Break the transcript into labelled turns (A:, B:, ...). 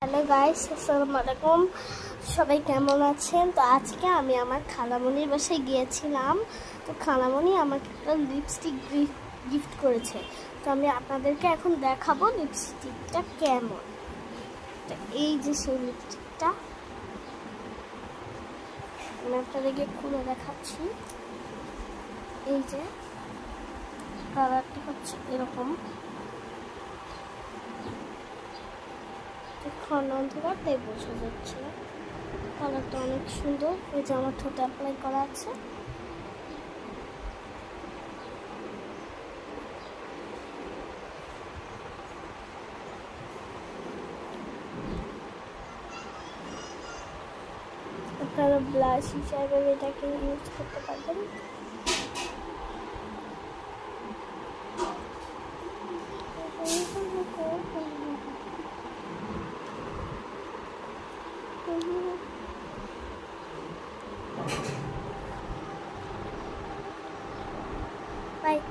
A: Hello guys, আসসালামু আলাইকুম। সবাই কেমন আছেন? তো আজকে আমি আমার খালামণির বাসায় গিয়েছিলাম। তো খালামণি আমাকে একটা লিপস্টিক গিফট করেছে। তো আমি আপনাদেরকে এখন দেখাবো লিপস্টিকটা কেমন। তো এই যে সেই লিপস্টিকটা আমি আপনাদেরকে খুলে দেখাচ্ছি। এই যে কালারটা হচ্ছে এরকম, অন্ধকার তাই বোঝা যাচ্ছে না। কালারটা অনেক সুন্দর। এই যে আমার ঠোঁটে অ্যাপ্লাই করা আছে। আপনারা ব্লাশ হিসাবে এটাকে ইউজ করতে পারবেন। Bye.